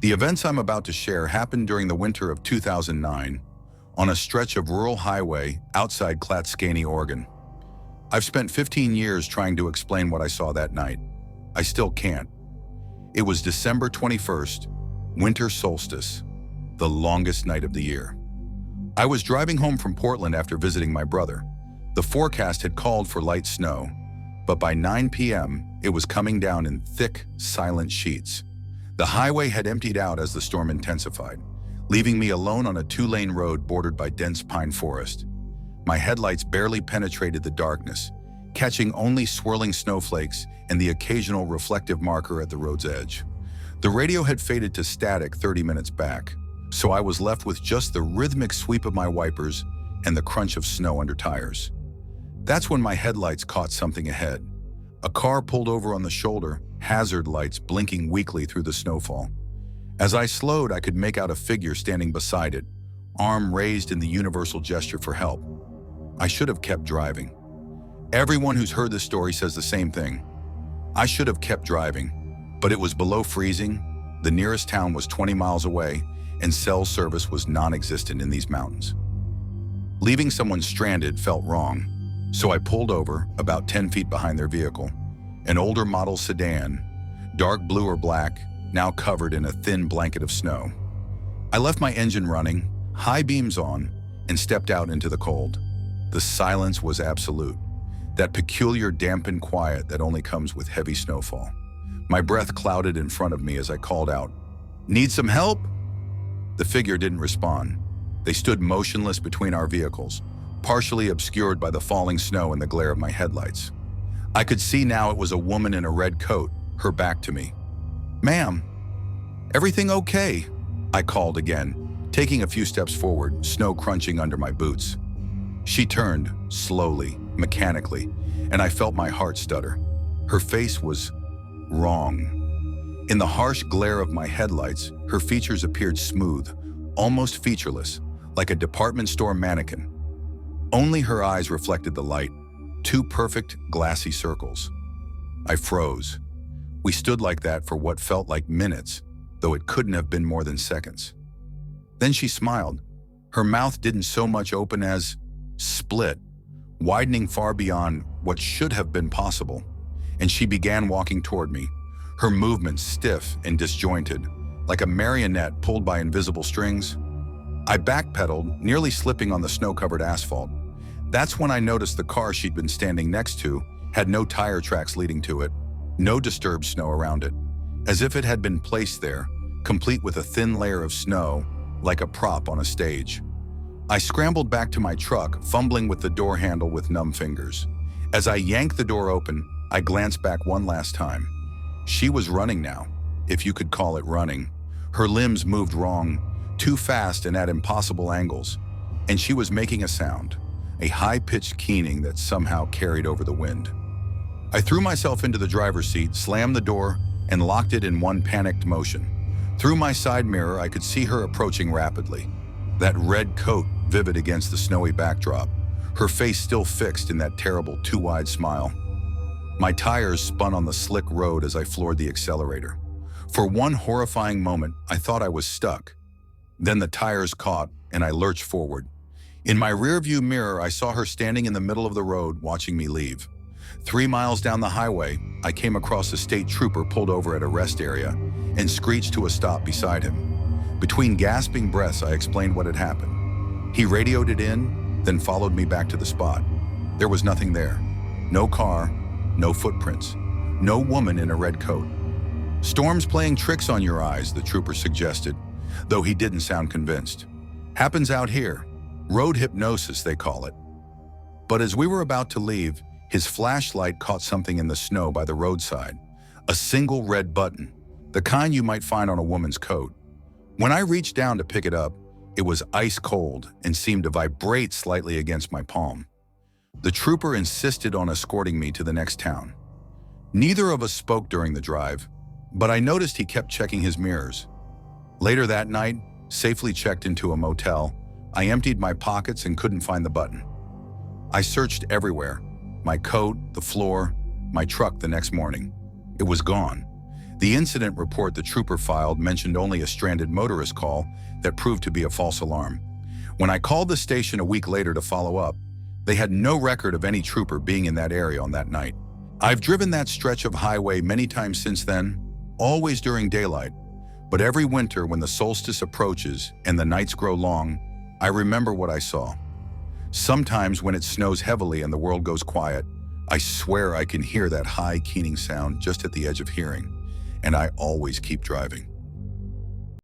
The events I'm about to share happened during the winter of 2009 on a stretch of rural highway outside Clatskanie, Oregon. I've spent 15 years trying to explain what I saw that night. I still can't. It was December 21st, winter solstice, the longest night of the year. I was driving home from Portland after visiting my brother. The forecast had called for light snow, but by 9 p.m., it was coming down in thick, silent sheets. The highway had emptied out as the storm intensified, leaving me alone on a two-lane road bordered by dense pine forest. My headlights barely penetrated the darkness, catching only swirling snowflakes and the occasional reflective marker at the road's edge. The radio had faded to static 30 minutes back, so I was left with just the rhythmic sweep of my wipers and the crunch of snow under tires. That's when my headlights caught something ahead. A car pulled over on the shoulder, hazard lights blinking weakly through the snowfall. As I slowed, I could make out a figure standing beside it, arm raised in the universal gesture for help. I should have kept driving. Everyone who's heard this story says the same thing. I should have kept driving, but it was below freezing, the nearest town was 20 miles away, and cell service was non-existent in these mountains. Leaving someone stranded felt wrong, so I pulled over about 10 feet behind their vehicle, an older model sedan, dark blue or black, now covered in a thin blanket of snow. I left my engine running, high beams on, and stepped out into the cold. The silence was absolute, that peculiar dampened quiet that only comes with heavy snowfall. My breath clouded in front of me as I called out, "Need some help?" The figure didn't respond. They stood motionless between our vehicles, partially obscured by the falling snow and the glare of my headlights. I could see now it was a woman in a red coat, her back to me. "Ma'am, everything okay?" I called again, taking a few steps forward, snow crunching under my boots. She turned, slowly, mechanically, and I felt my heart stutter. Her face was wrong. In the harsh glare of my headlights, her features appeared smooth, almost featureless, like a department store mannequin. Only her eyes reflected the light, two perfect, glassy circles. I froze. We stood like that for what felt like minutes, though it couldn't have been more than seconds. Then she smiled. Her mouth didn't so much open as split, widening far beyond what should have been possible, and she began walking toward me, her movements stiff and disjointed, like a marionette pulled by invisible strings. I backpedaled, nearly slipping on the snow-covered asphalt. That's when I noticed the car she'd been standing next to had no tire tracks leading to it, no disturbed snow around it, as if it had been placed there, complete with a thin layer of snow, like a prop on a stage. I scrambled back to my truck, fumbling with the door handle with numb fingers. As I yanked the door open, I glanced back one last time. She was running now, if you could call it running. Her limbs moved wrong, too fast and at impossible angles, and she was making a sound, a high-pitched keening that somehow carried over the wind. I threw myself into the driver's seat, slammed the door, and locked it in one panicked motion. Through my side mirror, I could see her approaching rapidly, that red coat vivid against the snowy backdrop, her face still fixed in that terrible too-wide smile. My tires spun on the slick road as I floored the accelerator. For one horrifying moment, I thought I was stuck. Then the tires caught, and I lurched forward. In my rearview mirror, I saw her standing in the middle of the road, watching me leave. 3 miles down the highway, I came across a state trooper pulled over at a rest area and screeched to a stop beside him. Between gasping breaths, I explained what had happened. He radioed it in, then followed me back to the spot. There was nothing there. No car, no footprints, no woman in a red coat. "Storm's playing tricks on your eyes," the trooper suggested, though he didn't sound convinced. "Happens out here. Road hypnosis, they call it." But as we were about to leave, his flashlight caught something in the snow by the roadside. A single red button, the kind you might find on a woman's coat. When I reached down to pick it up, it was ice cold and seemed to vibrate slightly against my palm. The trooper insisted on escorting me to the next town. Neither of us spoke during the drive, but I noticed he kept checking his mirrors. Later that night, safely checked into a motel, I emptied my pockets and couldn't find the button. I searched everywhere, my coat, the floor, my truck the next morning. It was gone. The incident report the trooper filed mentioned only a stranded motorist call that proved to be a false alarm. When I called the station a week later to follow up, they had no record of any trooper being in that area on that night. I've driven that stretch of highway many times since then, always during daylight. But every winter when the solstice approaches and the nights grow long, I remember what I saw. Sometimes when it snows heavily and the world goes quiet, I swear I can hear that high keening sound just at the edge of hearing, and I always keep driving.